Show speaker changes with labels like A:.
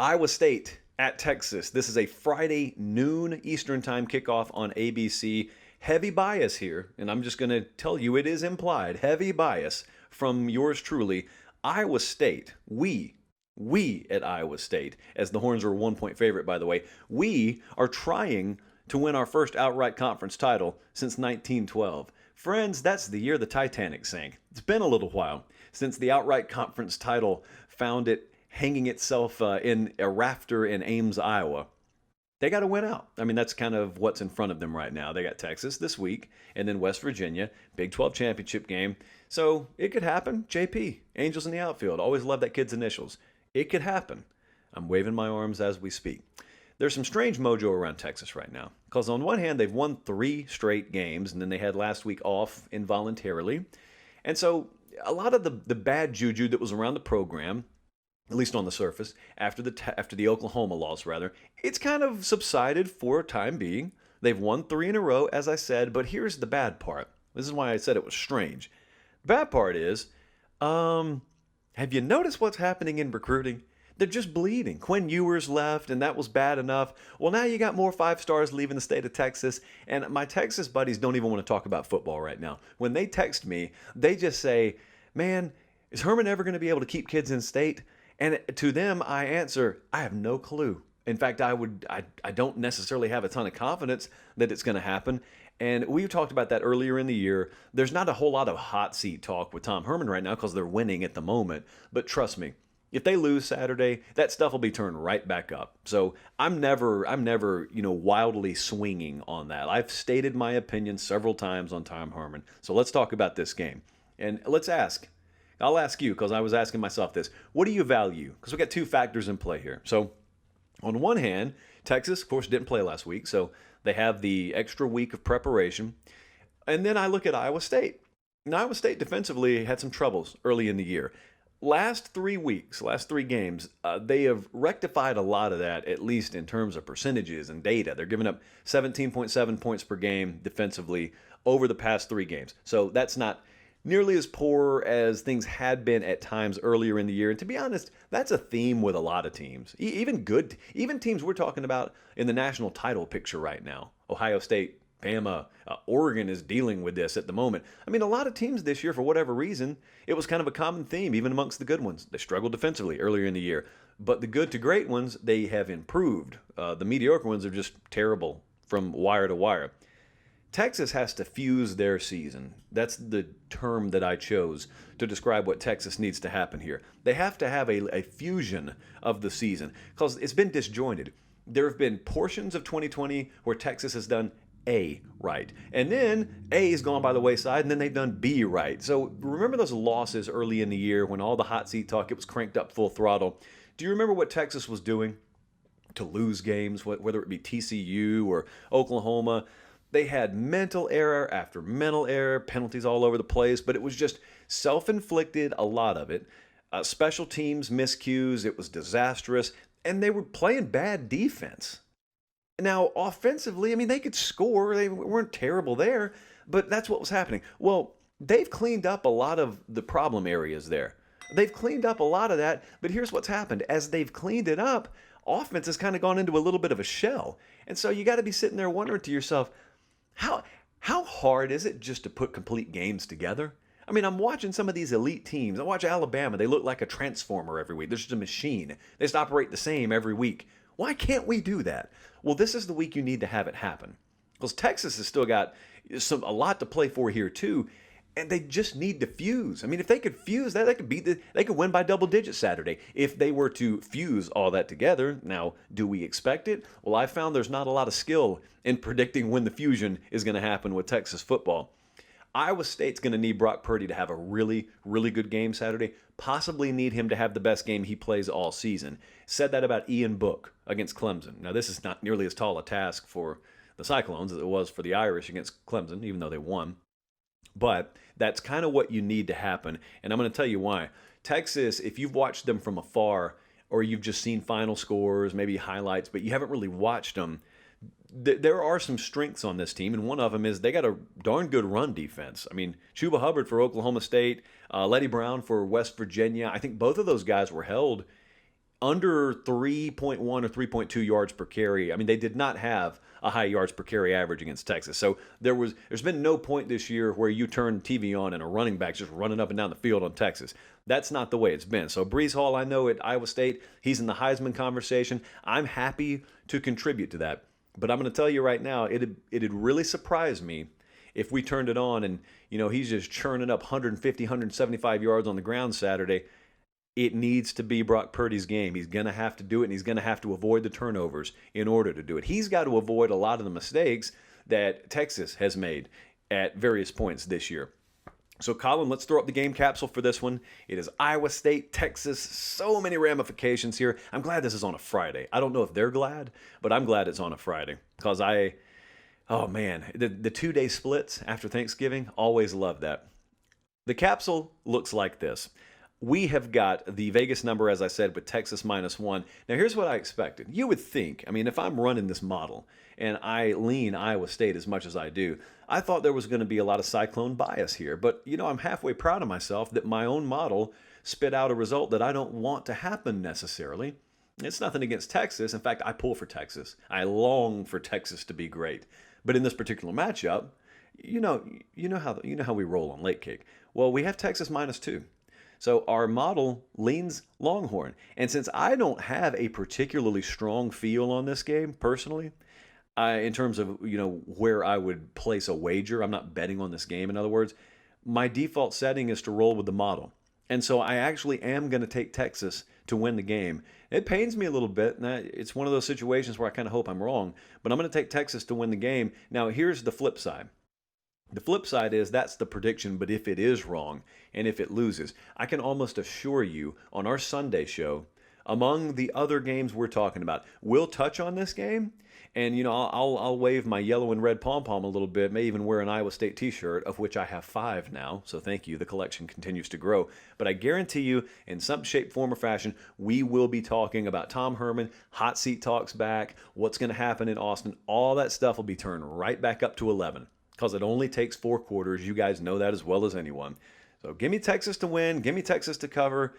A: Iowa State at Texas. This is a Friday noon Eastern Time kickoff on ABC. Heavy bias here, and I'm just going to tell you it is implied. Heavy bias from yours truly. Iowa State, we at Iowa State, as the Horns are a 1-point favorite, by the way, we are trying to win our first outright conference title since 1912. Friends, that's the year the Titanic sank. It's been a little while since the outright conference title found it hanging itself in a rafter in Ames, Iowa. They got to win out. I mean, that's kind of what's in front of them right now. They got Texas this week and then West Virginia, Big 12 championship game. So it could happen. JP, Angels in the outfield. Always love that kid's initials. It could happen. I'm waving my arms as we speak. There's some strange mojo around Texas right now. Because on one hand, they've won 3 straight games, and then they had last week off involuntarily. And so a lot of the bad juju that was around the program, at least on the surface, after the Oklahoma loss, rather, it's kind of subsided for a time being. They've won 3 in a row, as I said, but here's the bad part. This is why I said it was strange. The bad part is, have you noticed what's happening in recruiting? They're just bleeding. Quinn Ewers left, and that was bad enough. Well, now you got more 5-stars leaving the state of Texas, and my Texas buddies don't even want to talk about football right now. When they text me, they just say, man, is Herman ever going to be able to keep kids in state? And to them, I answer, I have no clue. In fact, I don't necessarily have a ton of confidence that it's going to happen. And we talked about that earlier in the year. There's not a whole lot of hot seat talk with Tom Herman right now because they're winning at the moment. But trust me, if they lose Saturday, that stuff will be turned right back up. So I'm never, wildly swinging on that. I've stated my opinion several times on Tom Herman. So let's talk about this game. And I'll ask you, because I was asking myself this. What do you value? Because we got 2 factors in play here. So on one hand, Texas, of course, didn't play last week, so they have the extra week of preparation. And then I look at Iowa State. And Iowa State defensively had some troubles early in the year. Last 3 games, they have rectified a lot of that, at least in terms of percentages and data. They're giving up 17.7 points per game defensively over the past 3 games. So that's not nearly as poor as things had been at times earlier in the year. And to be honest, that's a theme with a lot of teams. Even teams we're talking about in the national title picture right now. Ohio State, Bama, Oregon is dealing with this at the moment. I mean, a lot of teams this year, for whatever reason, it was kind of a common theme, even amongst the good ones. They struggled defensively earlier in the year. But the good to great ones, they have improved. The mediocre ones are just terrible from wire to wire. Texas has to fuse their season. That's the term that I chose to describe what Texas needs to happen here. They have to have a fusion of the season because it's been disjointed. There have been portions of 2020 where Texas has done A right. And then A has gone by the wayside, and then they've done B right. So remember those losses early in the year when all the hot seat talk, it was cranked up full throttle. Do you remember what Texas was doing to lose games, whether it be TCU or Oklahoma? They had mental error after mental error, penalties all over the place, but it was just self-inflicted, a lot of it. Special teams miscues, it was disastrous, and they were playing bad defense. Now, offensively, I mean, they could score. They weren't terrible there, but that's what was happening. Well, they've cleaned up a lot of the problem areas there. They've cleaned up a lot of that, but here's what's happened. As they've cleaned it up, offense has kind of gone into a little bit of a shell. And so you got to be sitting there wondering to yourself, how hard is it just to put complete games together? I mean, I'm watching some of these elite teams. I watch Alabama. They look like a transformer every week. They're just a machine. They just operate the same every week. Why can't we do that? Well, this is the week you need to have it happen. Because Texas has still got a lot to play for here, too. And they just need to fuse. I mean, if they could fuse that, they could win by double digits Saturday if they were to fuse all that together. Now, do we expect it? Well, I found there's not a lot of skill in predicting when the fusion is going to happen with Texas football. Iowa State's going to need Brock Purdy to have a really, really good game Saturday, possibly need him to have the best game he plays all season. Said that about Ian Book against Clemson. Now, this is not nearly as tall a task for the Cyclones as it was for the Irish against Clemson, even though they won. But that's kind of what you need to happen, and I'm going to tell you why. Texas, if you've watched them from afar, or you've just seen final scores, maybe highlights, but you haven't really watched them, there are some strengths on this team, and one of them is they got a darn good run defense. I mean, Chuba Hubbard for Oklahoma State, Letty Brown for West Virginia. I think both of those guys were held under 3.1 or 3.2 yards per carry. I mean, they did not have a high yards per carry average against Texas. So there's been no point this year where you turn TV on and a running back's just running up and down the field on Texas. That's not the way it's been. So Brees Hall, I know at Iowa State, he's in the Heisman conversation. I'm happy to contribute to that. But I'm going to tell you right now, it'd really surprise me if we turned it on and, he's just churning up 150, 175 yards on the ground Saturday. It needs to be Brock Purdy's game. He's going to have to do it, and he's going to have to avoid the turnovers in order to do it. He's got to avoid a lot of the mistakes that Texas has made at various points this year. So, Colin, let's throw up the game capsule for this one. It is Iowa State, Texas. So many ramifications here. I'm glad this is on a Friday. I don't know if they're glad, but I'm glad it's on a Friday because oh man, the 2-day splits after Thanksgiving, always love that. The capsule looks like this. We have got the Vegas number, as I said, with Texas -1. Now, here's what I expected. You would think, if I'm running this model and I lean Iowa State as much as I do, I thought there was going to be a lot of cyclone bias here. But, I'm halfway proud of myself that my own model spit out a result that I don't want to happen necessarily. It's nothing against Texas. In fact, I pull for Texas. I long for Texas to be great. But in this particular matchup, you know how we roll on late cake. Well, we have Texas -2. So our model leans Longhorn. And since I don't have a particularly strong feel on this game personally, in terms of, where I would place a wager, I'm not betting on this game, in other words, my default setting is to roll with the model. And so I actually am going to take Texas to win the game. It pains me a little bit. And it's one of those situations where I kind of hope I'm wrong, but I'm going to take Texas to win the game. Now, here's the flip side. The flip side is that's the prediction, but if it is wrong and if it loses, I can almost assure you on our Sunday show, among the other games we're talking about, we'll touch on this game. And, I'll wave my yellow and red pom-pom a little bit, may even wear an Iowa State t-shirt, of which I have 5 now. So thank you. The collection continues to grow. But I guarantee you, in some shape, form, or fashion, we will be talking about Tom Herman, hot seat talks back, what's going to happen in Austin. All that stuff will be turned right back up to 11 because it only takes 4 quarters. You guys know that as well as anyone. So give me Texas to win. Give me Texas to cover.